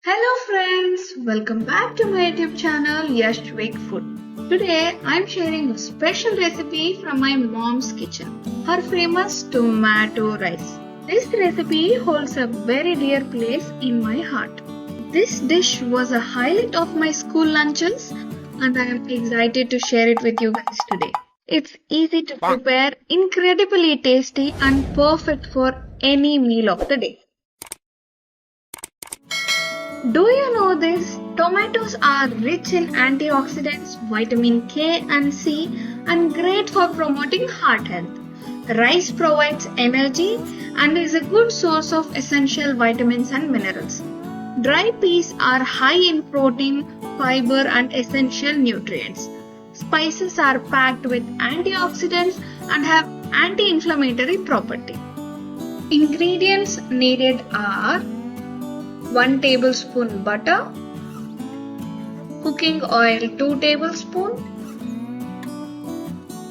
Hello friends, welcome back to my YouTube channel Yashvik Food. Today I'm sharing a special recipe from my mom's kitchen, her famous tomato rice. This recipe holds a very dear place in my heart. This dish was a highlight of my school lunches and I am excited to share it with you guys today. It's easy to prepare, incredibly tasty and perfect for any meal of the day. Do you know this? Tomatoes are rich in antioxidants, vitamin K and C, and great for promoting heart health. Rice provides energy and is a good source of essential vitamins and minerals. Dry peas are high in protein, fiber, and essential nutrients. Spices are packed with antioxidants and have anti-inflammatory property. Ingredients needed are 1 tablespoon butter, cooking oil 2 tablespoons,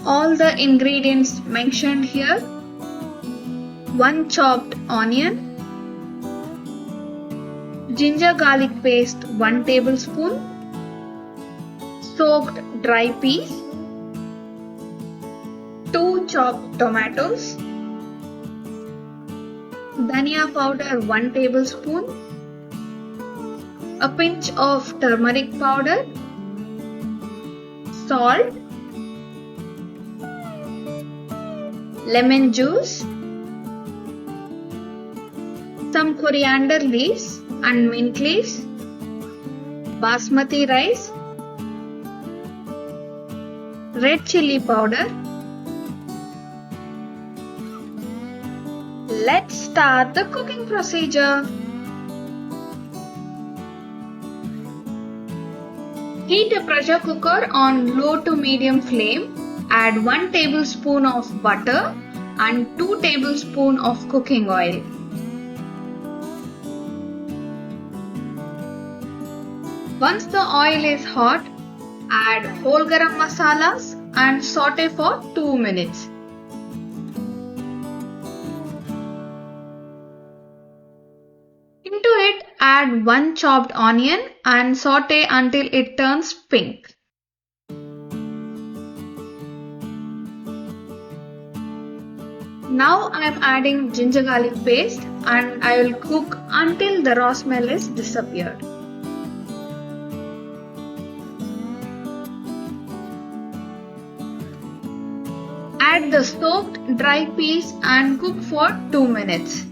all the ingredients mentioned here, 1 chopped onion, ginger garlic paste 1 tablespoon, soaked dry peas, 2 chopped tomatoes, Daniya powder 1 tablespoon, a pinch of turmeric powder, salt, lemon juice, some coriander leaves and mint leaves, basmati rice, red chili powder. Let's start the cooking procedure. Heat a pressure cooker on low to medium flame. Add 1 tablespoon of butter and 2 tablespoons of cooking oil. Once the oil is hot, add whole garam masalas and saute for 2 minutes. Into it, add 1 chopped onion and saute until it turns pink. Now I am adding ginger garlic paste and I will cook until the raw smell is disappeared. Add the soaked dry peas and cook for 2 minutes.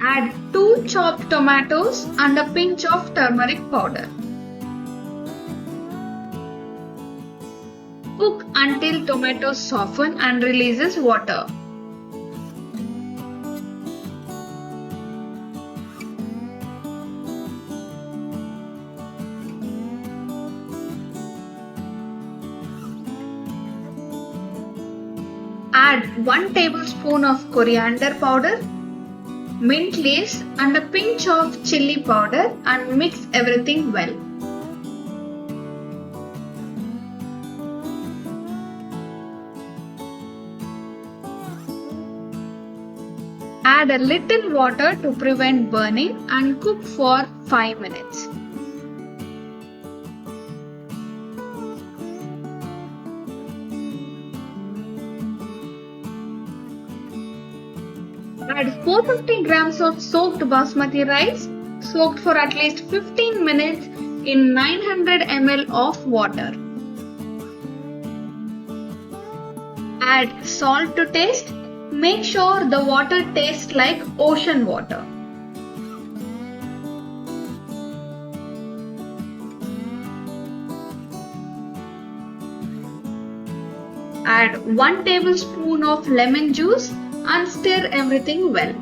Add 2 chopped tomatoes and a pinch of turmeric powder. Cook until tomatoes soften and releases water. Add 1 tablespoon of coriander powder, mint leaves and a pinch of chili powder and mix everything well. Add a little water to prevent burning and cook for 5 minutes. Add 450 grams of soaked basmati rice, soaked for at least 15 minutes in 900 ml of water. Add salt to taste. Make sure the water tastes like ocean water. Add 1 tablespoon of lemon juice and stir everything well.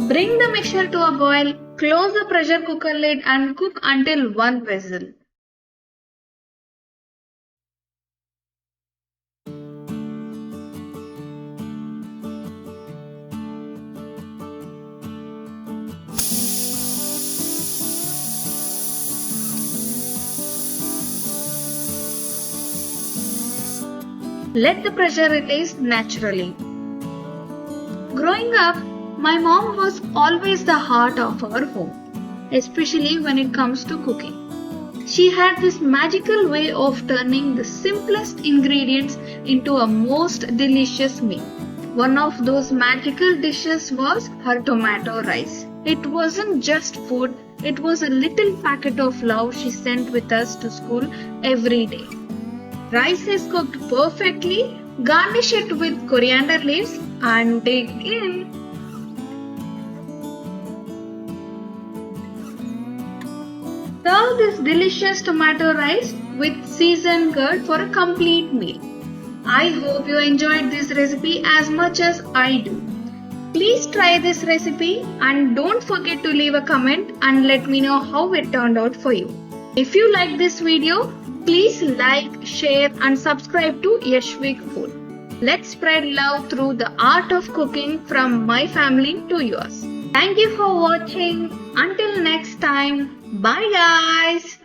Bring the mixture to a boil, close the pressure cooker lid and cook until 1 whistle. Let the pressure release naturally. Growing up, my mom was always the heart of our home, especially when it comes to cooking. She had this magical way of turning the simplest ingredients into a most delicious meal. One of those magical dishes was her tomato rice. It wasn't just food, it was a little packet of love she sent with us to school every day. Rice is cooked perfectly, garnish it with coriander leaves and dig in. Serve this delicious tomato rice with seasoned curd for a complete meal. I hope you enjoyed this recipe as much as I do. Please try this recipe and don't forget to leave a comment and let me know how it turned out for you. If you like this video, please like, share and subscribe to Yashvik Food. Let's spread love through the art of cooking from my family to yours. Thank you for watching. Until next time, bye guys.